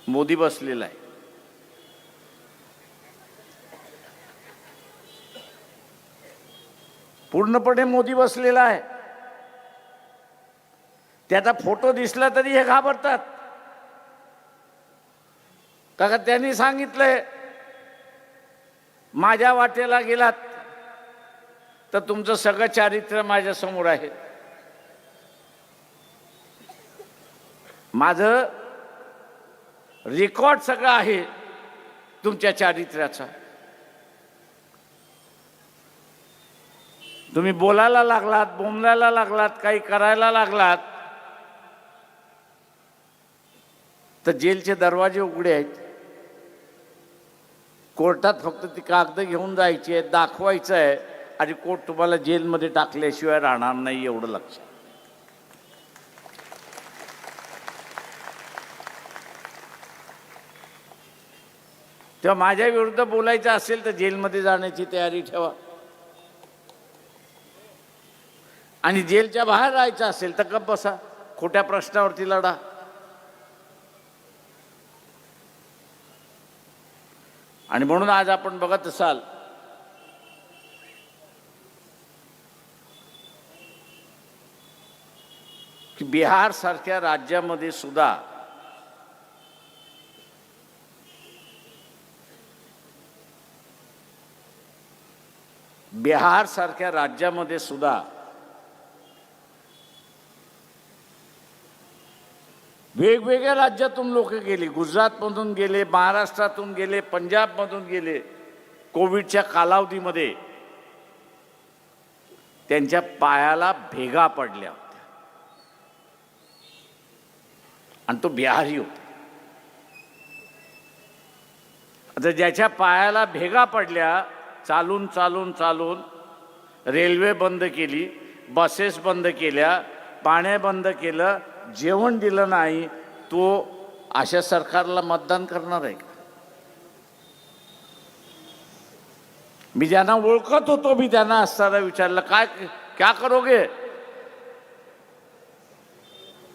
मोदी बसलेला आहे. पूर्णपणे मोदी बसलेला आहे. त्याचा फोटो दिसला तरी हे घाबरतात. का त्यांनी सांगितलंय माझ्या वाटेला गेलात तर तुमचं सगळं चारित्र्य माझ्या समोर आहे. माझं रेकॉर्ड सगळं आहे तुमच्या चारित्र्याचा. तुम्ही बोलायला लागलात, बोंबलायला लागलात, काही करायला लागलात तर जेलचे दरवाजे उघडे आहेत. कोर्टात फक्त ती कागद घेऊन जायची आहे, दाखवायचं आहे आणि कोर्ट तुम्हाला जेलमध्ये टाकल्याशिवाय राहणार नाही, एवढं लक्षात. तेव्हा माझ्या विरुद्ध बोलायचं असेल तर जेलमध्ये जाण्याची तयारी ठेवा, आणि जेलच्या बाहेर राहायचं असेल तर गप्प बसा, खोट्या प्रश्नावरती लढा. आणि म्हणून आज आपण बघत असाल की बिहार सारख्या राज्यामध्ये सुद्धा वेगवेगळ्या राज्यातून लोक गेले, गुजरातमधून गेले, महाराष्ट्रातून गेले, पंजाबमधून गेले. कोविडच्या कालावधीमध्ये त्यांच्या पायाला भेगा पडल्या होत्या आणि तो बिहारी होता. आता ज्याच्या पायाला भेगा पडल्या, चालून चालून चालून रेल्वे बंद केली, बसेस बंद केल्या, पाणी बंद केलं, जेवण दिलं नाही, तो अशा सरकारला मतदान करणार आहे का? मी ज्यांना ओळखत होतो, मी त्यांना असताना विचारलं काय क्या करोगे?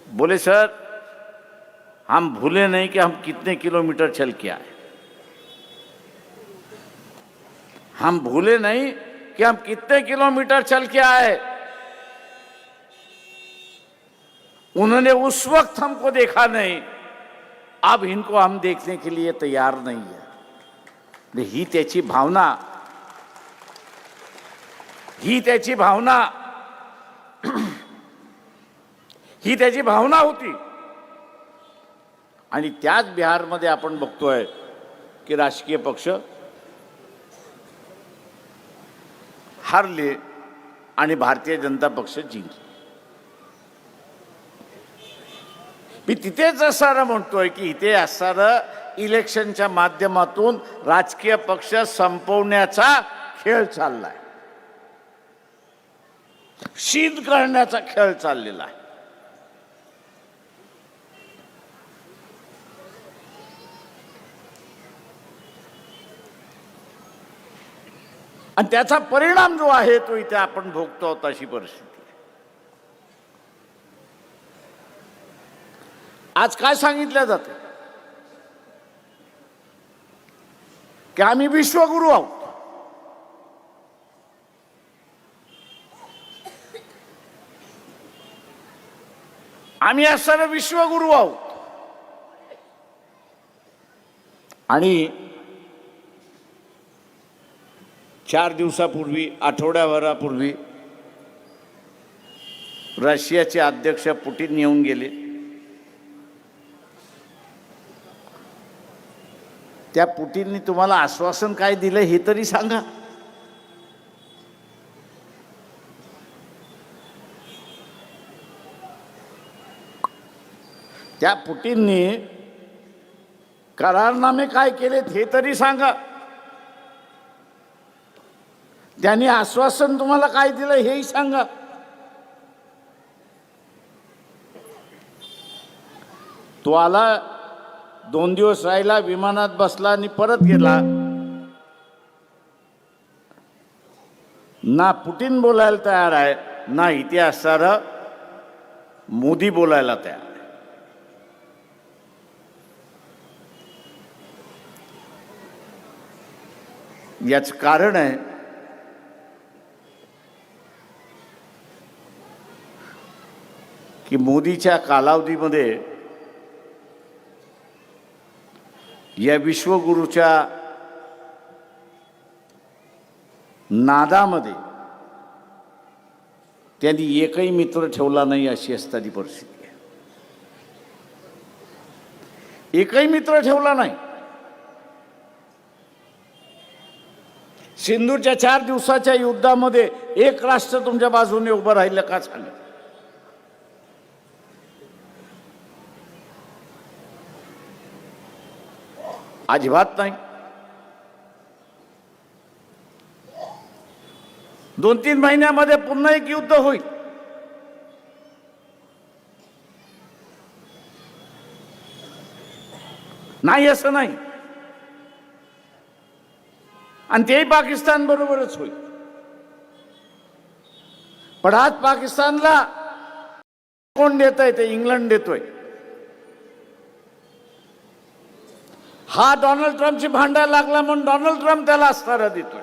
बोले सर हम भूले नहीं कि हम कितने किलोमीटर चल के आए, हम भूले नहीं कि हम कितने किलोमीटर चल के आए. उन्होंने उस वक्त हमको देखा नहीं, अब इनको हम देखने के लिए तैयार नहीं है. ही त्याची भावना, ही त्याची भावना होती. आणि त्याच बिहारमध्ये आपण बघतोय की राजकीय पक्ष हारले आणि भारतीय जनता पक्ष जिंकले. मी तिथेच असणारं म्हणतोय की इथे असणारं इलेक्शनच्या माध्यमातून राजकीय पक्ष संपवण्याचा खेळ चाललाय, शीद करण्याचा खेळ चाललेला आहे. आणि त्याचा परिणाम जो आहे तो इथे आपण भोगतो अशी परिस्थिती. आज काय सांगितलं जातं की आम्ही विश्वगुरू आहोत. आम्ही असणारे विश्वगुरू आहोत. आणि 4 दिवसापूर्वी, आठवड्याभरापूर्वी रशियाचे अध्यक्ष पुतिन येऊन गेले. त्या पुतिनने तुम्हाला आश्वासन काय दिलं हे तरी सांगा. त्या पुतिनने करारनामे काय केलेत हे तरी सांगा. त्यांनी आश्वासन तुम्हाला काय दिलं हेही सांगा. तो आला, 2 दिवस राहिला, विमानात बसला आणि परत गेला. ना पुतिन बोलायला तयार आहे, ना इथे असणारं मोदी बोलायला तयार आहे. याच कारण आहे की मोदीच्या कालावधीमध्ये या विश्वगुरूच्या नादामध्ये त्यांनी एकही मित्र ठेवला नाही, अशी असताना परिस्थिती आहे. एकही मित्र ठेवला नाही. सिंधूरच्या 4 दिवसाच्या युद्धामध्ये एक राष्ट्र तुमच्या बाजूने उभं राहिलं का सांगा? अजिबात नाही. 2-3 महिन्यामध्ये पुन्हा एक युद्ध होईल. नाही असं नाही. आणि तेही पाकिस्तान बरोबरच होईल. पण आज पाकिस्तानला कोण देतंय? ते इंग्लंड देतोय. हा डोनाल्ड ट्रम्पची भांडायला लागला म्हणून डोनाल्ड ट्रम्प त्याला अस्त्र देतोय.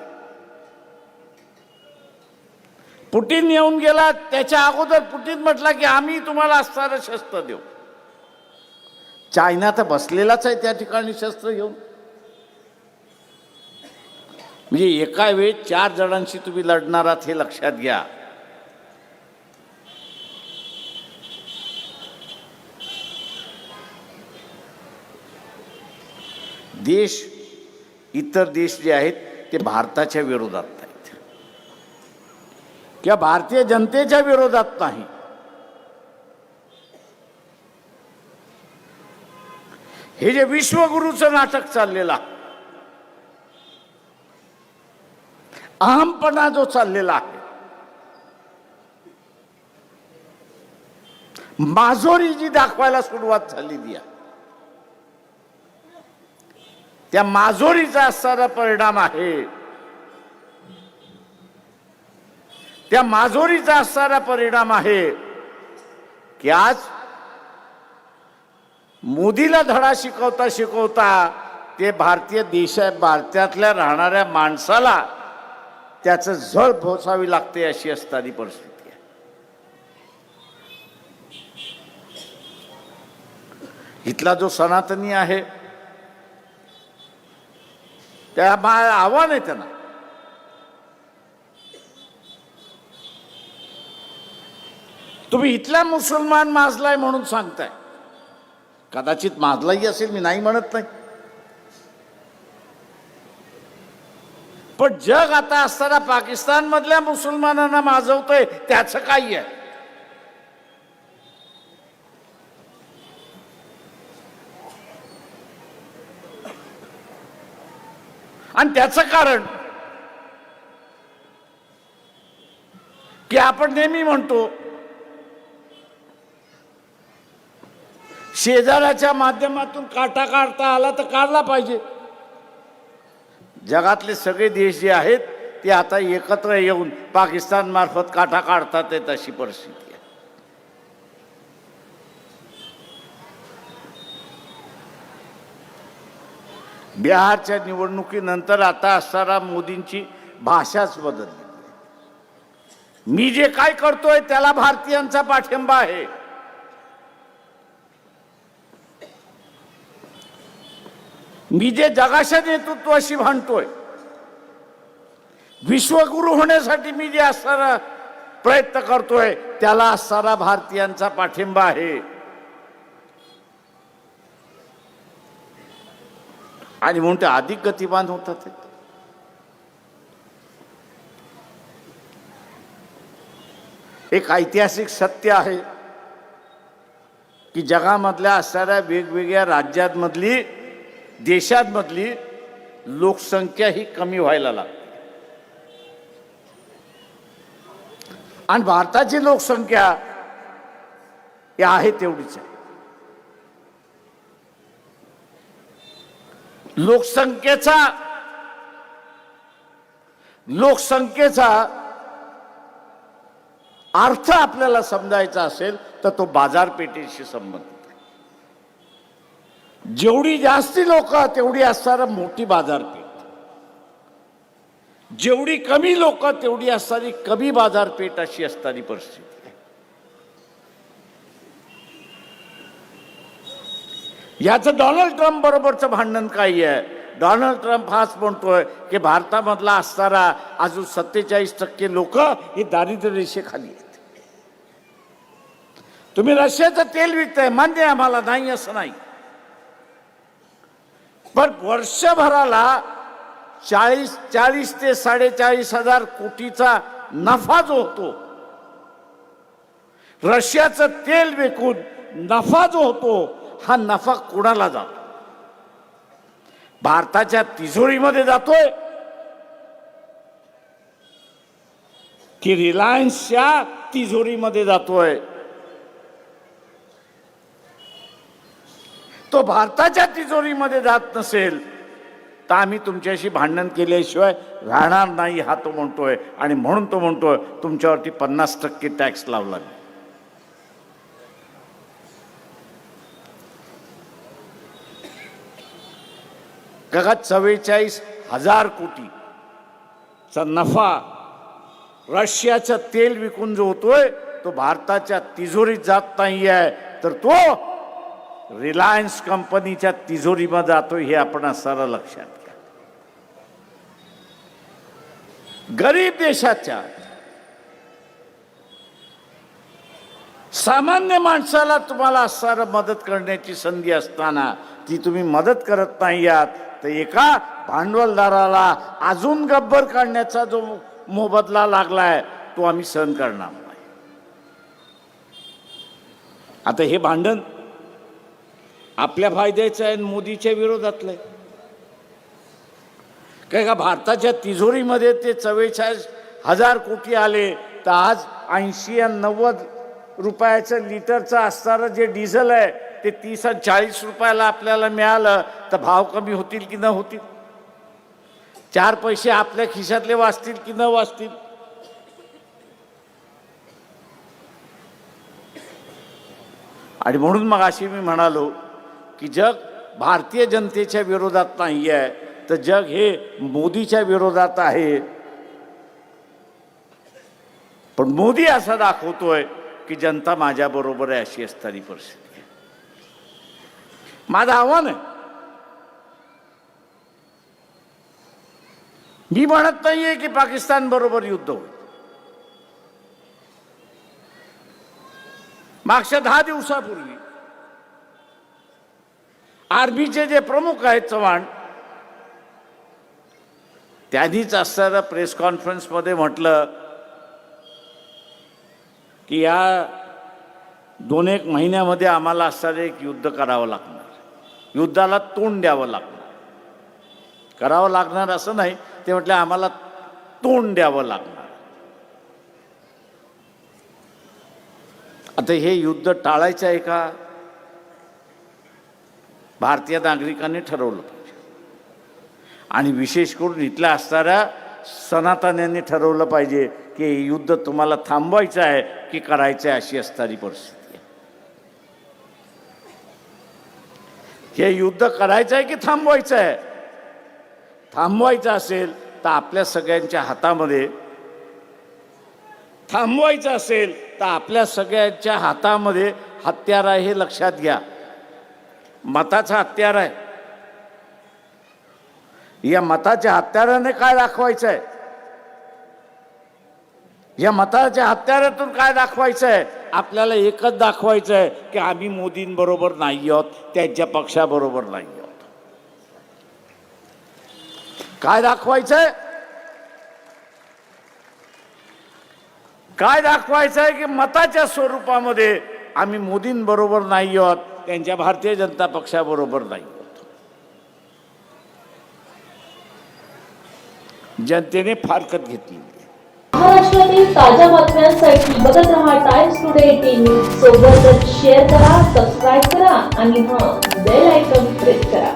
पुतीन येऊन गेला, त्याच्या अगोदर पुतीन म्हटला की आम्ही तुम्हाला अस्त्र शस्त्र देऊ. चायना तर बसलेलाच आहे त्या ठिकाणी शस्त्र घेऊन. म्हणजे एका वेळी 4 जणांशी तुम्ही लढणार आहात हे लक्षात घ्या. देश, इतर देश जे आहेत ते भारताच्या विरोधात नाहीत किंवा भारतीय जनतेच्या विरोधात नाही. हे जे विश्वगुरूचं नाटक चाललेलं आहे, अहमपणा जो चाललेला आहे, माजोरी जी दाखवायला सुरुवात झालेली आहे, त्या माजोरीचा असणारा परिणाम आहे. त्या माजोरीचा असणारा परिणाम आहे की आज मोदीला धडा शिकवता शिकवता ते भारतातल्या राहणाऱ्या माणसाला त्याचं झळ पोचावी लागते, अशी असणारी परिस्थिती आहे. इथला जो सनातनी आहे त्या आव्हान आहे त्यांना. तुम्ही इथला मुसलमान माजलाय म्हणून सांगताय. कदाचित माजलाही असेल, मी नाही म्हणत नाही. पण जग आता असताना पाकिस्तान मधल्या मुसलमानांना माजवतोय, त्याचं काही आहे? आणि त्याचं कारण की आपण नेहमी म्हणतो शेजाऱ्याच्या माध्यमातून काटा काढता आला तर काढला पाहिजे. जगातले सगळे देश जे आहेत ते आता एकत्र येऊन पाकिस्तान मार्फत काटा काढतात, अशी परिस्थिती आहे. बिहारच्या निवडणुकीनंतर आता असणारा मोदींची भाषाच बदलली. मी जे काय करतोय त्याला भारतीयांचा पाठिंबा आहे. मी जे जगाच्या नेतृत्वाशी भांडतोय, विश्वगुरू होण्यासाठी मी जे असणारा प्रयत्न करतोय त्याला असणारा भारतीयांचा पाठिंबा आहे. आणि म्हणून ते अधिक गतिमान होतात. एक ऐतिहासिक सत्य आहे की जगामधल्या असणाऱ्या वेगवेगळ्या राज्यांमधली, देशांमधली लोकसंख्या ही कमी व्हायला लागते. आणि भारताची लोकसंख्या ही आहे तेवढीच आहे. लोकसंख्येचा अर्थ आपल्याला समजायचा असेल तर तो बाजारपेठेशी संबंधित आहे. जेवढी जास्ती लोक तेवढी असणारा मोठी बाजारपेठ. जेवढी कमी लोक तेवढी असणारी कमी बाजारपेठ अशी असणारी परिस्थिती आहे. याचं डोनाल्ड ट्रम्प बरोबरचं भांडण काही आहे. डोनाल्ड ट्रम्प हाच म्हणतोय की भारतामधला असणारा अजून 47% लोक ही दारिद्र्य रेषेखाली आहेत. तुम्ही रशियाचं तेल विकताय, मान्य आहे आम्हाला, नाही असं नाही, पण वर्षभराला 40 ते 44 हजार कोटीचा नफा जो होतो, रशियाचं तेल विकून नफा जो होतो, हा नफा कोणाला जातो? भारताच्या तिजोरीमध्ये जातोय की रिलायन्सच्या तिजोरीमध्ये जातोय? तो भारताच्या तिजोरीमध्ये जात नसेल तर आम्ही तुमच्याशी भांडण केल्याशिवाय राहणार नाही, हा तो म्हणतोय. आणि म्हणून तो म्हणतोय तुमच्यावरती 50% टॅक्स लावला. का 44,000 कोटीचा नफा रशियाचं तेल विकून जो होतोय तो भारताच्या तिजोरीत जात नाही आहे, तर तो रिलायन्स कंपनीच्या तिजोरीमध्ये जातोय, हे आपण सारं लक्षात घ्या. गरीब देशाच्या सामान्य माणसाला तुम्हाला सारं मदत करण्याची संधी असताना ती तुम्ही मदत करत नाही आहात, तर एका भांडवलदाराला अजून गब्बर काढण्याचा जो मोबदला लागलाय तो आम्ही सहन करणार नाही. आता हे भांडण आपल्या फायद्याचं आहे, मोदीच्या विरोधातलं आहे. काय का भारताच्या तिजोरीमध्ये ते 44,000 कोटी आले, तर आज 80 आणि 90 रुपयाचं लिटरचं असणारं जे डिझेल आहे ते 30 आणि 40 रुपयाला आपल्याला मिळालं तर भाव कमी होतील की न होतील? 4 पैसे आपल्या खिशातले वाचतील की न वाचतील? आणि म्हणून मग अशी मी म्हणालो की जग भारतीय जनतेच्या विरोधात नाही आहे, तर जग हे मोदीच्या विरोधात आहे. पण मोदी असं दाखवतोय की जनता माझ्या बरोबर आहे, अशी असणारी परिस्थिती आहे. माझं आव्हान आहे, मी म्हणत नाहीये की पाकिस्तान बरोबर युद्ध होईल. मागच्या 10 दिवसापूर्वी आर्मीचे जे प्रमुख आहेत चव्हाण, त्यांनीच असणाऱ्या प्रेस कॉन्फरन्समध्ये म्हटलं की या 2-1 महिन्यामध्ये आम्हाला असणारे एक युद्ध करावं लागणार, युद्धाला तोंड द्यावं लागणार. करावं लागणार असं नाही, ते म्हटलं आम्हाला तोंड द्यावं लागणार. आता हे युद्ध टाळायचं आहे का? भारतीय नागरिकांनी ठरवलं पाहिजे, आणि विशेष करून इथल्या असणाऱ्या सनातन्यांनी ठरवलं पाहिजे की हे युद्ध तुम्हाला थांबवायचं आहे की करायचं आहे, अशी असणारी परिस्थिती आहे. हे युद्ध करायचं आहे की थांबवायचं आहे? थांबवायचं असेल तर आपल्या सगळ्यांच्या हातामध्ये, थांबवायचं असेल तर आपल्या सगळ्यांच्या हातामध्ये हत्यार आहे, हे लक्षात घ्या. मताचा हत्यार आहे. या मताच्या हत्याराने काय दाखवायचं आहे? या मताच्या हत्यारातून काय दाखवायचं आहे? आपल्याला एकच दाखवायचं आहे की आम्ही मोदींबरोबर नाही आहोत, त्यांच्या पक्षाबरोबर नाही आहोत. काय दाखवायचंय? काय दाखवायचं आहे की मताच्या स्वरूपामध्ये आम्ही मोदींबरोबर नाही आहोत, त्यांच्या भारतीय जनता पक्षाबरोबर नाही आहोत. जनतेने फारकत घेतली. महाराष्ट्रातील ताज्या बातम्यांसाठी बघत रहा टाइम्स टुडे 18 न्यूज. सोबतच शेअर करा, सबस्क्राईब करा आणि बेल आयकॉन प्रेस करा.